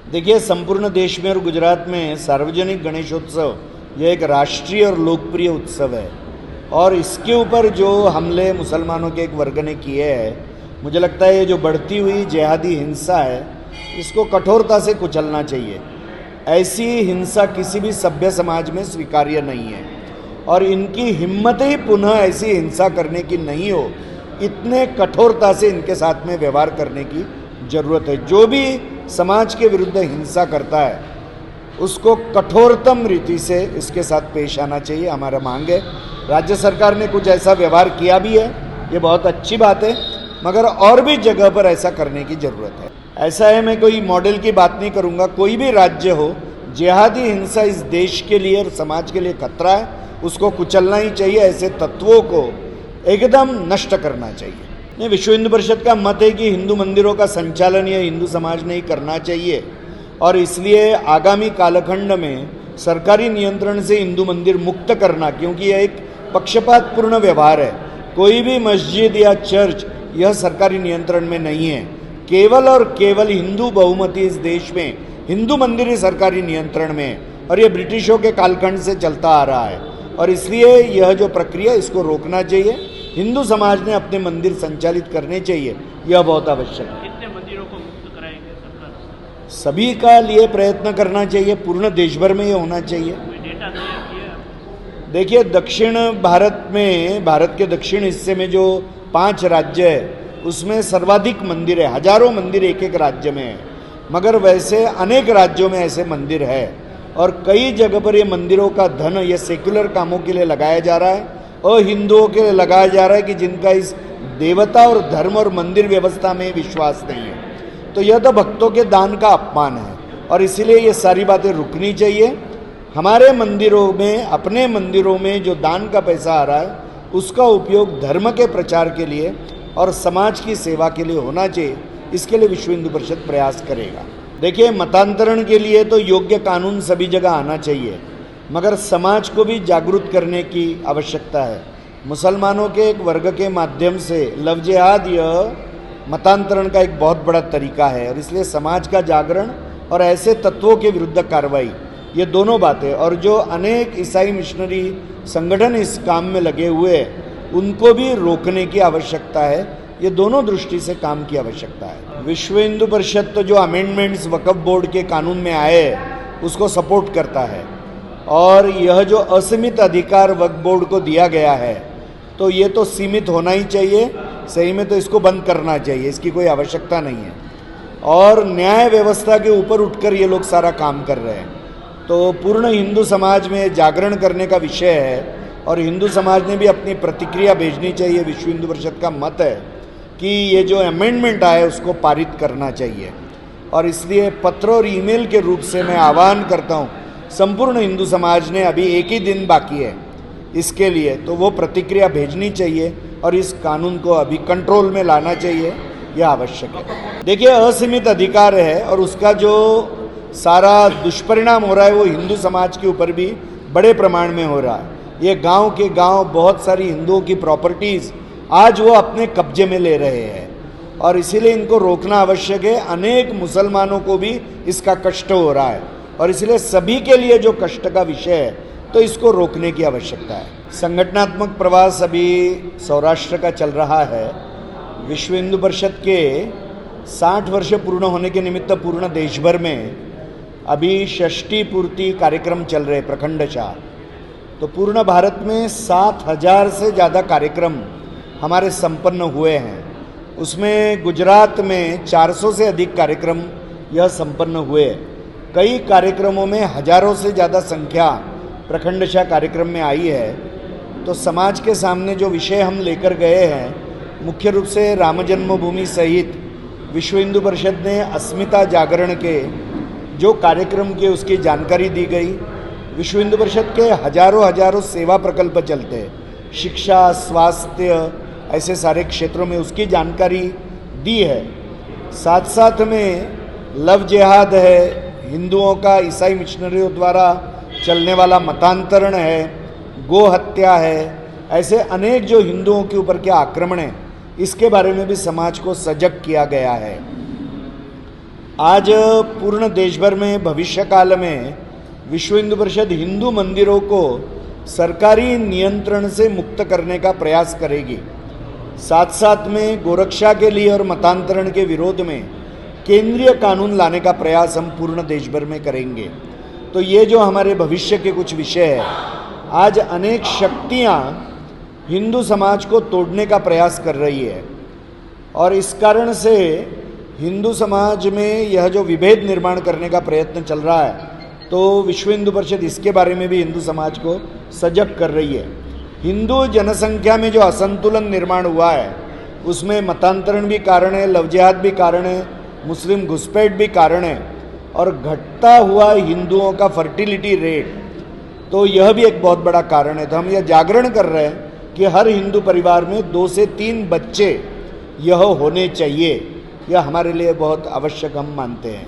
देखिए, संपूर्ण देश में और गुजरात में सार्वजनिक गणेशोत्सव यह एक राष्ट्रीय और लोकप्रिय उत्सव है और इसके ऊपर जो हमले मुसलमानों के एक वर्ग ने किए हैं, मुझे लगता है ये जो बढ़ती हुई जिहादी हिंसा है इसको कठोरता से कुचलना चाहिए। ऐसी हिंसा किसी भी सभ्य समाज में स्वीकार्य नहीं है और इनकी हिम्मत ही पुनः ऐसी हिंसा करने की नहीं हो, इतने कठोरता से इनके साथ में व्यवहार करने की ज़रूरत है। जो भी समाज के विरुद्ध हिंसा करता है उसको कठोरतम रीति से इसके साथ पेश आना चाहिए, हमारा मांग है। राज्य सरकार ने कुछ ऐसा व्यवहार किया भी है, ये बहुत अच्छी बात है, मगर और भी जगह पर ऐसा करने की ज़रूरत है। ऐसा है, मैं कोई मॉडल की बात नहीं करूँगा, कोई भी राज्य हो, जिहादी हिंसा इस देश के लिए और समाज के लिए खतरा है, उसको कुचलना ही चाहिए, ऐसे तत्वों को एकदम नष्ट करना चाहिए। नहीं, विश्व हिंदू परिषद का मत है कि हिंदू मंदिरों का संचालन यह हिंदू समाज ने ही करना चाहिए और इसलिए आगामी कालखंड में सरकारी नियंत्रण से हिंदू मंदिर मुक्त करना, क्योंकि यह एक पक्षपातपूर्ण व्यवहार है। कोई भी मस्जिद या चर्च यह सरकारी नियंत्रण में नहीं है, केवल और केवल हिंदू बहुमती इस देश में हिंदू मंदिर ही सरकारी नियंत्रण में है और यह ब्रिटिशों के कालखंड से चलता आ रहा है और इसलिए यह जो प्रक्रिया इसको रोकना चाहिए। हिंदू समाज ने अपने मंदिर संचालित करने चाहिए, यह बहुत आवश्यक है। कितने मंदिरों को मुक्त कराएंगे सरकार? सभी का लिए प्रयत्न करना चाहिए, पूर्ण देश भर में ये होना चाहिए। कोई डेटा तैयार किया? देखिए, दक्षिण भारत में, भारत के दक्षिण हिस्से में जो 5 राज्य है उसमें सर्वाधिक मंदिर है, हजारों मंदिर एक एक राज्य में है, मगर वैसे अनेक राज्यों में ऐसे मंदिर है और कई जगह पर ये मंदिरों का धन ये सेक्युलर कामों के लिए लगाया जा रहा है और हिंदुओं के लिए लगाया जा रहा है कि जिनका इस देवता और धर्म और मंदिर व्यवस्था में विश्वास नहीं है। तो यह तो भक्तों के दान का अपमान है और इसीलिए ये सारी बातें रुकनी चाहिए। हमारे मंदिरों में, अपने मंदिरों में जो दान का पैसा आ रहा है उसका उपयोग धर्म के प्रचार के लिए और समाज की सेवा के लिए होना चाहिए। इसके लिए विश्व हिंदू परिषद प्रयास करेगा। देखिए, मतांतरण के लिए तो योग्य कानून सभी जगह आना चाहिए, मगर समाज को भी जागरूक करने की आवश्यकता है। मुसलमानों के एक वर्ग के माध्यम से लव जिहाद यह मतांतरण का एक बहुत बड़ा तरीका है और इसलिए समाज का जागरण और ऐसे तत्वों के विरुद्ध कार्रवाई, ये दोनों बातें, और जो अनेक ईसाई मिशनरी संगठन इस काम में लगे हुए हैं उनको भी रोकने की आवश्यकता है। ये दोनों दृष्टि से काम की आवश्यकता है। विश्व हिंदू परिषद तो जो अमेंडमेंट्स वक्फ बोर्ड के कानून में आए उसको सपोर्ट करता है और यह जो असीमित अधिकार वक्फ बोर्ड को दिया गया है तो ये तो सीमित होना ही चाहिए, सही में तो इसको बंद करना चाहिए, इसकी कोई आवश्यकता नहीं है। और न्याय व्यवस्था के ऊपर उठकर ये लोग सारा काम कर रहे हैं, तो पूर्ण हिंदू समाज में जागरण करने का विषय है और हिंदू समाज ने भी अपनी प्रतिक्रिया भेजनी चाहिए। विश्व हिंदू परिषद का मत है कि ये जो अमेंडमेंट आया है उसको पारित करना चाहिए और इसलिए पत्र और ईमेल के रूप से मैं आह्वान करता हूँ, संपूर्ण हिंदू समाज ने, अभी एक ही दिन बाकी है इसके लिए, तो वो प्रतिक्रिया भेजनी चाहिए और इस कानून को अभी कंट्रोल में लाना चाहिए, यह आवश्यक है। देखिए, असीमित अधिकार है और उसका जो सारा दुष्परिणाम हो रहा है वो हिंदू समाज के ऊपर भी बड़े प्रमाण में हो रहा है। ये गांव के गांव बहुत सारी हिंदुओं की प्रॉपर्टीज़ आज वो अपने कब्जे में ले रहे हैं और इसीलिए इनको रोकना आवश्यक है। अनेक मुसलमानों को भी इसका कष्ट हो रहा है और इसलिए सभी के लिए जो कष्ट का विषय है तो इसको रोकने की आवश्यकता है। संगठनात्मक प्रवास अभी सौराष्ट्र का चल रहा है। विश्व हिंदू परिषद के 60 वर्ष पूर्ण होने के निमित्त पूर्ण देश भर में अभी षष्ठी पूर्ति कार्यक्रम चल रहे प्रखंडशः। तो पूर्ण भारत में 7000 से ज़्यादा कार्यक्रम हमारे संपन्न हुए हैं, उसमें गुजरात में 400 से अधिक कार्यक्रम यह संपन्न हुए। कई कार्यक्रमों में हजारों से ज़्यादा संख्या प्रखंडशः कार्यक्रम में आई है। तो समाज के सामने जो विषय हम लेकर गए हैं, मुख्य रूप से राम जन्मभूमि सहित विश्व हिंदू परिषद ने अस्मिता जागरण के जो कार्यक्रम के उसकी जानकारी दी गई। विश्व हिंदू परिषद के हजारों सेवा प्रकल्प चलते हैं, शिक्षा, स्वास्थ्य, ऐसे सारे क्षेत्रों में उसकी जानकारी दी है। साथ साथ में लव जिहाद है, हिंदुओं का ईसाई मिशनरियों द्वारा चलने वाला मतांतरण है, गो हत्या है, ऐसे अनेक जो हिंदुओं के ऊपर के आक्रमण हैं, इसके बारे में भी समाज को सजग किया गया है। आज पूर्ण देश भर में भविष्य काल में विश्व हिंदू परिषद हिंदू मंदिरों को सरकारी नियंत्रण से मुक्त करने का प्रयास करेगी। साथ साथ में गोरक्षा के लिए और मतांतरण के विरोध में केंद्रीय कानून लाने का प्रयास हम पूर्ण देश भर में करेंगे। तो ये जो हमारे भविष्य के कुछ विषय है, आज अनेक शक्तियाँ हिंदू समाज को तोड़ने का प्रयास कर रही है और इस कारण से हिंदू समाज में यह जो विभेद निर्माण करने का प्रयत्न चल रहा है, तो विश्व हिंदू परिषद इसके बारे में भी हिंदू समाज को सजग कर रही है। हिंदू जनसंख्या में जो असंतुलन निर्माण हुआ है उसमें मतांतरण भी कारण है, लव जिहाद भी कारण है, मुस्लिम घुसपैठ भी कारण है और घटता हुआ हिंदुओं का फर्टिलिटी रेट, तो यह भी एक बहुत बड़ा कारण है। तो हम यह जागरण कर रहे हैं कि हर हिंदू परिवार में 2 से 3 बच्चे यह होने चाहिए। यह हमारे लिए बहुत आवश्यक हम मानते हैं।